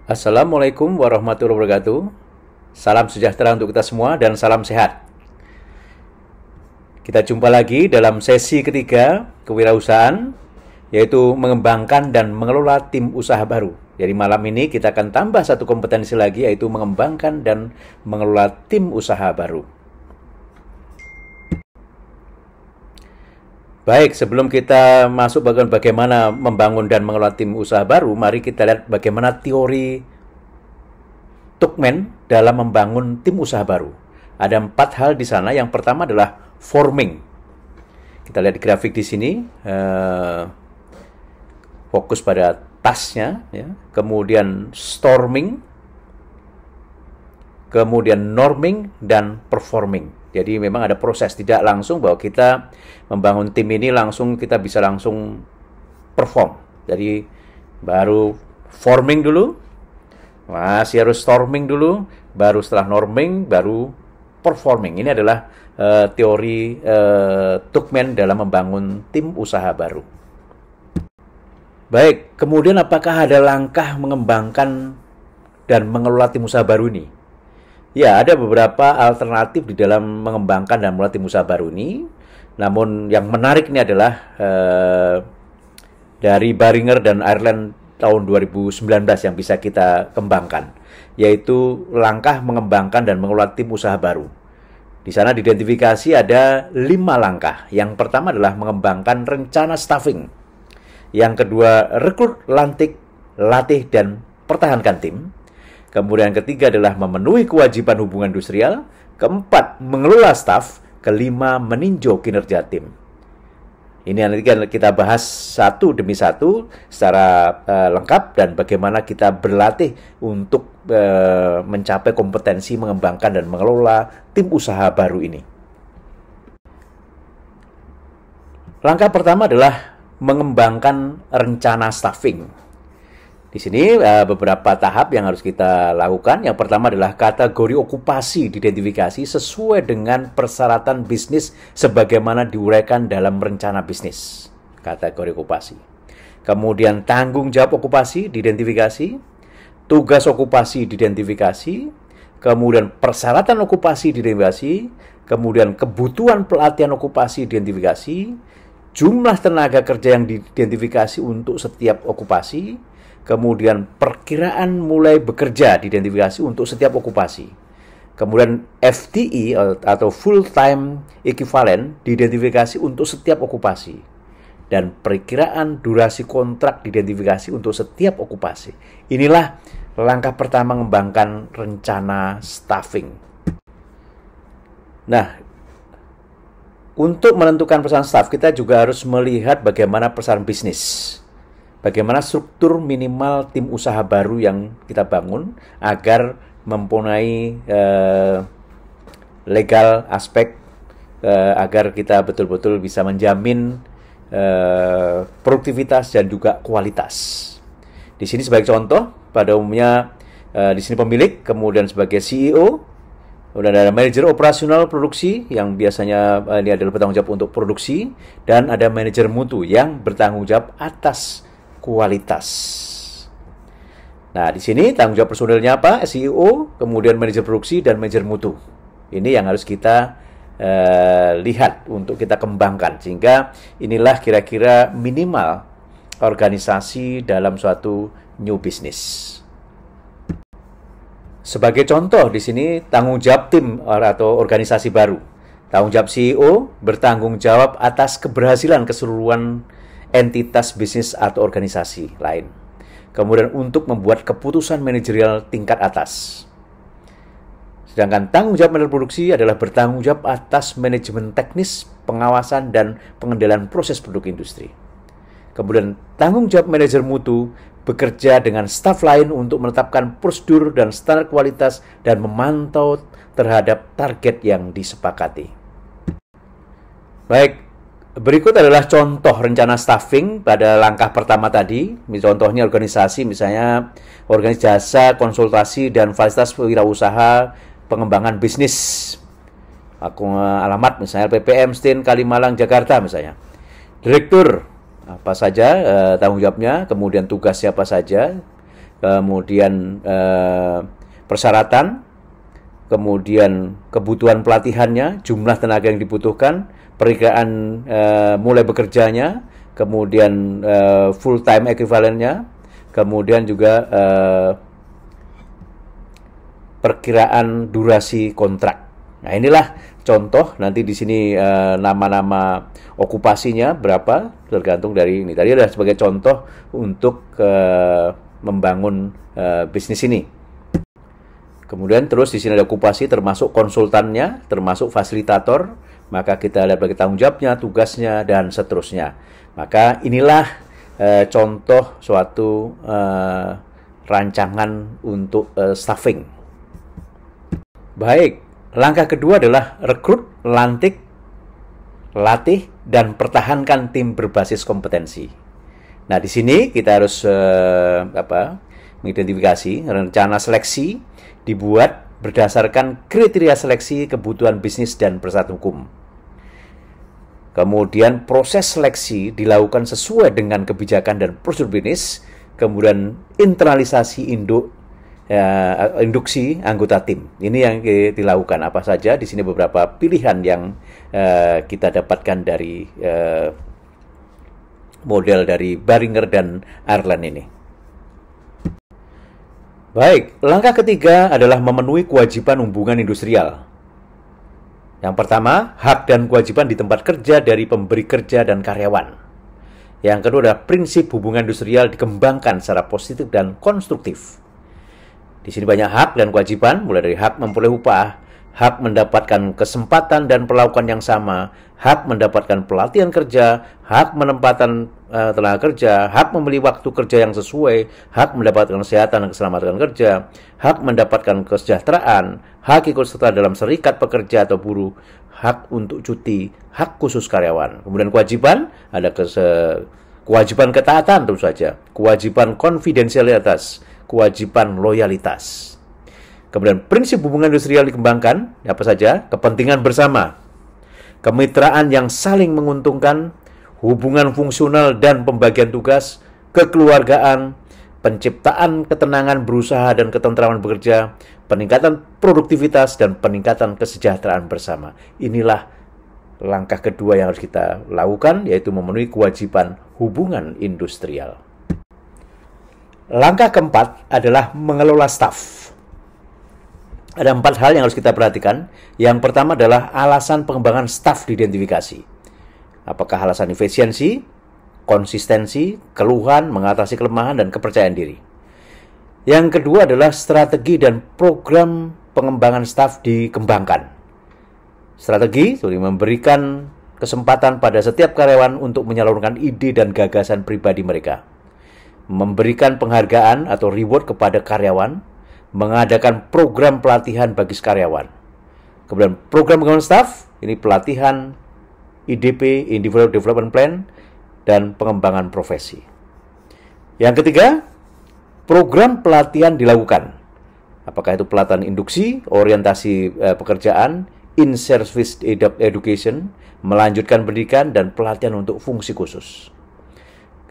Assalamualaikum warahmatullahi wabarakatuh. Salam sejahtera untuk kita semua dan salam sehat. Kita jumpa lagi dalam sesi ketiga kewirausahaan, yaitu mengembangkan dan mengelola tim usaha baru. Jadi malam ini kita akan tambah satu kompetensi lagi, yaitu mengembangkan dan mengelola tim usaha baru. Baik, sebelum kita masuk bagian bagaimana membangun dan mengelola tim usaha baru, mari kita lihat bagaimana teori Tuckman dalam membangun tim usaha baru. Ada 4 hal di sana. Yang pertama adalah forming. Kita lihat di grafik di sini, fokus pada tasnya, ya. Kemudian storming, kemudian norming, dan performing. Jadi memang ada proses, tidak langsung bahwa kita membangun tim ini langsung kita bisa langsung perform. Jadi baru forming dulu, masih harus storming dulu, baru setelah norming, baru performing. Ini adalah teori Tuckman dalam membangun tim usaha baru. Baik, kemudian apakah ada langkah mengembangkan dan mengelola tim usaha baru ini? Ya, ada beberapa alternatif di dalam mengembangkan dan mengelola tim usaha baru ini. Namun yang menarik ini adalah dari Baringer dan Ireland tahun 2019 yang bisa kita kembangkan, yaitu langkah mengembangkan dan mengelola tim usaha baru. Di sana diidentifikasi ada 5 langkah. Yang pertama adalah mengembangkan rencana staffing. Yang kedua, rekrut, lantik, latih, dan pertahankan tim. Kemudian ketiga adalah memenuhi kewajiban hubungan industrial. Keempat, mengelola staf. Kelima, meninjau kinerja tim. Ini nanti kita bahas satu demi satu secara lengkap dan bagaimana kita berlatih untuk mencapai kompetensi mengembangkan dan mengelola tim usaha baru ini. Langkah pertama adalah mengembangkan rencana staffing. Di sini beberapa tahap yang harus kita lakukan. Yang pertama adalah kategori okupasi diidentifikasi sesuai dengan persyaratan bisnis sebagaimana diuraikan dalam rencana bisnis. Kategori okupasi. Kemudian tanggung jawab okupasi diidentifikasi, tugas okupasi diidentifikasi, kemudian persyaratan okupasi diidentifikasi, kemudian kebutuhan pelatihan okupasi diidentifikasi, jumlah tenaga kerja yang diidentifikasi untuk setiap okupasi, kemudian perkiraan mulai bekerja diidentifikasi untuk setiap okupasi. Kemudian FTE atau full time equivalent diidentifikasi untuk setiap okupasi. Dan perkiraan durasi kontrak diidentifikasi untuk setiap okupasi. Inilah langkah pertama mengembangkan rencana staffing. Nah, untuk menentukan pesanan staff, kita juga harus melihat bagaimana pesanan bisnis. Bagaimana struktur minimal tim usaha baru yang kita bangun agar mempunyai legal aspek agar kita betul-betul bisa menjamin produktivitas dan juga kualitas. Di sini sebagai contoh, pada umumnya di sini pemilik, kemudian sebagai CEO, kemudian ada manajer operasional produksi yang biasanya ini adalah bertanggung jawab untuk produksi, dan ada manajer mutu yang bertanggung jawab atas kualitas. Nah, di sini tanggung jawab personilnya apa? CEO, kemudian manajer produksi dan manajer mutu. Ini yang harus kita lihat untuk kita kembangkan, sehingga inilah kira-kira minimal organisasi dalam suatu new business. Sebagai contoh di sini tanggung jawab tim atau organisasi baru. Tanggung jawab CEO bertanggung jawab atas keberhasilan keseluruhan entitas bisnis atau organisasi lain. Kemudian untuk membuat keputusan manajerial tingkat atas. Sedangkan tanggung jawab manajer produksi adalah bertanggung jawab atas manajemen teknis, pengawasan, dan pengendalian proses produk industri. Kemudian tanggung jawab manajer mutu bekerja dengan staf lain untuk menetapkan prosedur dan standar kualitas dan memantau terhadap target yang disepakati. Baik, berikut adalah contoh rencana staffing pada langkah pertama tadi. Contohnya organisasi, misalnya organisasi jasa, konsultasi, dan fasilitas wirausaha pengembangan bisnis. Alamat misalnya PPM Stin Kalimalang Jakarta misalnya. Direktur apa saja tanggung jawabnya, kemudian tugas siapa saja, kemudian persyaratan, kemudian kebutuhan pelatihannya, jumlah tenaga yang dibutuhkan, perkiraan mulai bekerjanya, kemudian full time equivalentnya, kemudian juga perkiraan durasi kontrak. Nah, inilah contoh. Nanti di sini nama-nama okupasinya berapa tergantung dari ini. Tadi adalah sebagai contoh untuk membangun bisnis ini. Kemudian terus di sini ada okupasi termasuk konsultannya, termasuk fasilitator, maka kita lihat bagi tanggung jawabnya, tugasnya, dan seterusnya. Maka inilah contoh suatu rancangan untuk staffing. Baik, langkah kedua adalah rekrut, lantik, latih, dan pertahankan tim berbasis kompetensi. Nah, di sini kita harus mengidentifikasi rencana seleksi dibuat berdasarkan kriteria seleksi kebutuhan bisnis dan persatuan hukum. Kemudian proses seleksi dilakukan sesuai dengan kebijakan dan prosedur bisnis. Kemudian internalisasi induksi anggota tim. Ini yang dilakukan apa saja. Di sini beberapa pilihan yang kita dapatkan dari model dari Baringer dan Ireland ini. Baik, langkah ketiga adalah memenuhi kewajiban hubungan industrial. Yang pertama, hak dan kewajiban di tempat kerja dari pemberi kerja dan karyawan. Yang kedua adalah prinsip hubungan industrial dikembangkan secara positif dan konstruktif. Di sini banyak hak dan kewajiban, mulai dari hak memperoleh upah, hak mendapatkan kesempatan dan perlakuan yang sama, hak mendapatkan pelatihan kerja, hak menempatan tenaga kerja, hak memilih waktu kerja yang sesuai, hak mendapatkan kesehatan dan keselamatan kerja, hak mendapatkan kesejahteraan, hak ikut serta dalam serikat pekerja atau buruh, hak untuk cuti, hak khusus karyawan. Kemudian kewajiban, ada kewajiban ketaatan tentu saja, kewajiban konfidensialitas, kewajiban loyalitas. Kemudian prinsip hubungan industrial dikembangkan, apa saja? Kepentingan bersama, kemitraan yang saling menguntungkan, hubungan fungsional dan pembagian tugas, kekeluargaan, penciptaan ketenangan berusaha dan ketentraman bekerja, peningkatan produktivitas, dan peningkatan kesejahteraan bersama. Inilah langkah kedua yang harus kita lakukan, yaitu memenuhi kewajiban hubungan industrial. Langkah keempat adalah mengelola staf. Ada 4 hal yang harus kita perhatikan. Yang pertama adalah alasan pengembangan staf diidentifikasi. Apakah alasan efisiensi, konsistensi, keluhan, mengatasi kelemahan, dan kepercayaan diri. Yang kedua adalah strategi dan program pengembangan staf dikembangkan. Strategi memberikan kesempatan pada setiap karyawan untuk menyalurkan ide dan gagasan pribadi mereka. Memberikan penghargaan atau reward kepada karyawan, mengadakan program pelatihan bagi karyawan. Kemudian program pengembangan staf, ini pelatihan IDP, Individual Development Plan, dan pengembangan profesi. Yang ketiga, program pelatihan dilakukan. Apakah itu pelatihan induksi, orientasi pekerjaan, in-service education, melanjutkan pendidikan, dan pelatihan untuk fungsi khusus.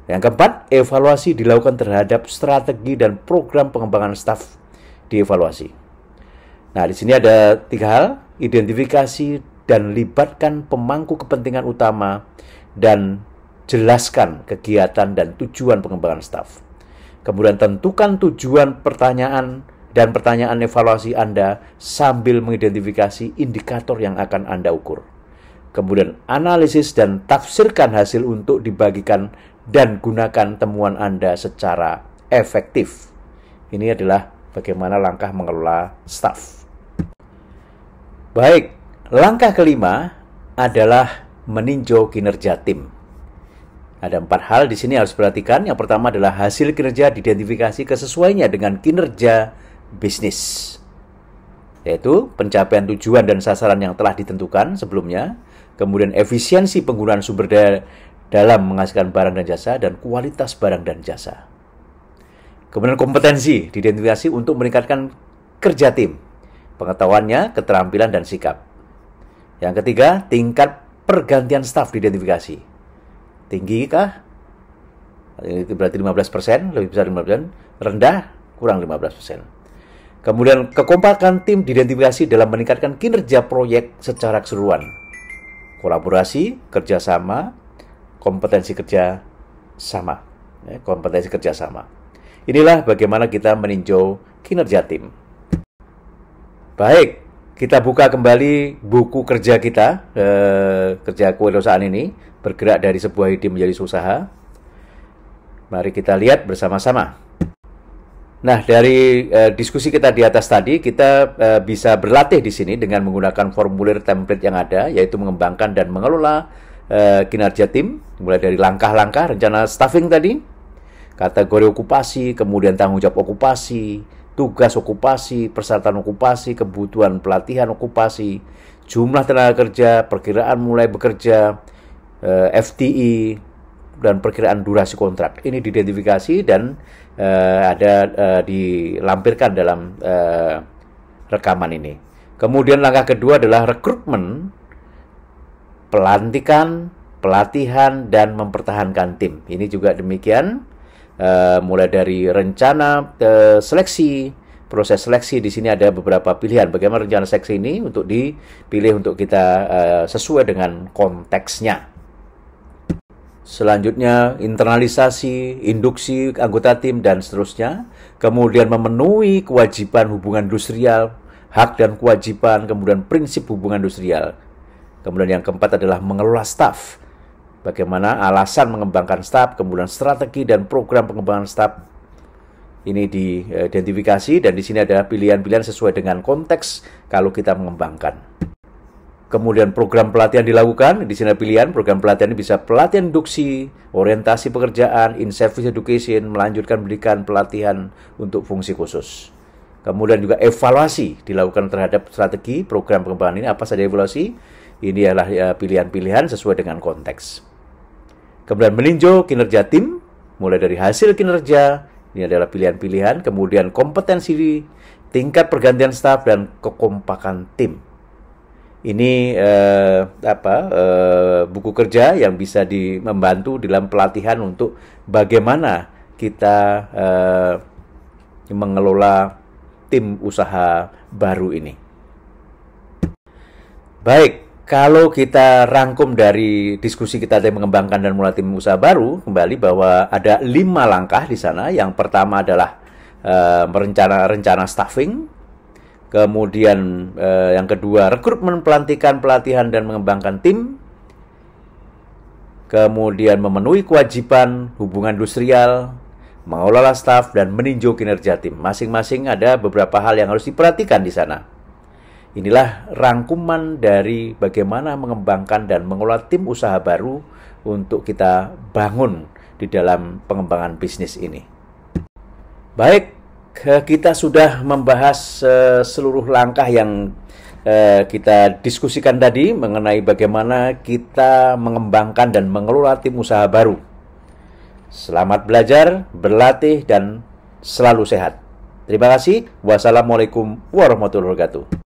Yang keempat, evaluasi dilakukan terhadap strategi dan program pengembangan staf dievaluasi. Nah, di sini ada 3 hal, identifikasi dan libatkan pemangku kepentingan utama, dan jelaskan kegiatan dan tujuan pengembangan staf. Kemudian tentukan tujuan pertanyaan dan pertanyaan evaluasi Anda sambil mengidentifikasi indikator yang akan Anda ukur. Kemudian analisis dan tafsirkan hasil untuk dibagikan dan gunakan temuan Anda secara efektif. Ini adalah bagaimana langkah mengelola staf. Baik. Langkah kelima adalah meninjau kinerja tim. Ada 4 hal di sini harus perhatikan. Yang pertama adalah hasil kinerja diidentifikasi kesesuaiannya dengan kinerja bisnis, yaitu pencapaian tujuan dan sasaran yang telah ditentukan sebelumnya, kemudian efisiensi penggunaan sumber daya dalam menghasilkan barang dan jasa, dan kualitas barang dan jasa. Kemudian kompetensi diidentifikasi untuk meningkatkan kerja tim, pengetahuannya, keterampilan, dan sikap. Yang ketiga, tingkat pergantian staf diidentifikasi. Tinggi kah? Itu berarti 15%, lebih besar 15%. Rendah, kurang 15%. Kemudian kekompakan tim diidentifikasi dalam meningkatkan kinerja proyek secara keseluruhan. Kolaborasi, kerjasama, kompetensi kerja sama. Kompetensi kerja sama. Inilah bagaimana kita meninjau kinerja tim. Baik, kita buka kembali buku kerja kita, kerja kewirausahaan ini, bergerak dari sebuah ide menjadi usaha. Mari kita lihat bersama-sama. Nah, dari diskusi kita di atas tadi, kita bisa berlatih di sini dengan menggunakan formulir template yang ada, yaitu mengembangkan dan mengelola kinerja tim, mulai dari langkah-langkah rencana staffing tadi, kategori okupasi, kemudian tanggung jawab okupasi, tugas okupasi, persyaratan okupasi, kebutuhan pelatihan okupasi, jumlah tenaga kerja, perkiraan mulai bekerja, FTE, dan perkiraan durasi kontrak. Ini diidentifikasi dan dilampirkan dalam rekaman ini. Kemudian langkah kedua adalah rekrutmen, pelantikan, pelatihan, dan mempertahankan tim. Ini juga demikian, mulai dari rencana seleksi, proses seleksi. Di sini ada beberapa pilihan. Bagaimana rencana seleksi ini untuk dipilih untuk kita sesuai dengan konteksnya. Selanjutnya, internalisasi, induksi anggota tim, dan seterusnya. Kemudian memenuhi kewajiban hubungan industrial, hak dan kewajiban, kemudian prinsip hubungan industrial. Kemudian yang keempat adalah mengelola staf. Bagaimana alasan mengembangkan staf, kemudian strategi dan program pengembangan staf. Ini diidentifikasi dan di sini ada pilihan-pilihan sesuai dengan konteks kalau kita mengembangkan. Kemudian program pelatihan dilakukan, di sini ada pilihan. Program pelatihan ini bisa pelatihan induksi, orientasi pekerjaan, in-service education, melanjutkan pendidikan pelatihan untuk fungsi khusus. Kemudian juga evaluasi dilakukan terhadap strategi program pengembangan ini. Apa saja evaluasi? Ini adalah pilihan-pilihan sesuai dengan konteks. Kemudian meninjau kinerja tim, mulai dari hasil kinerja, ini adalah pilihan-pilihan. Kemudian kompetensi, tingkat pergantian staf, dan kekompakan tim. Ini buku kerja yang bisa membantu dalam pelatihan untuk bagaimana kita mengelola tim usaha baru ini. Baik. Kalau kita rangkum dari diskusi kita tentang mengembangkan dan mulai tim usaha baru, kembali bahwa ada 5 langkah di sana. Yang pertama adalah rencana staffing. Kemudian yang kedua, rekrutmen, pelantikan, pelatihan, dan mengembangkan tim. Kemudian memenuhi kewajiban hubungan industrial, mengelola staf, dan meninjau kinerja tim. Masing-masing ada beberapa hal yang harus diperhatikan di sana. Inilah rangkuman dari bagaimana mengembangkan dan mengelola tim usaha baru untuk kita bangun di dalam pengembangan bisnis ini. Baik, kita sudah membahas seluruh langkah yang kita diskusikan tadi mengenai bagaimana kita mengembangkan dan mengelola tim usaha baru. Selamat belajar, berlatih, dan selalu sehat. Terima kasih. Wassalamualaikum warahmatullahi wabarakatuh.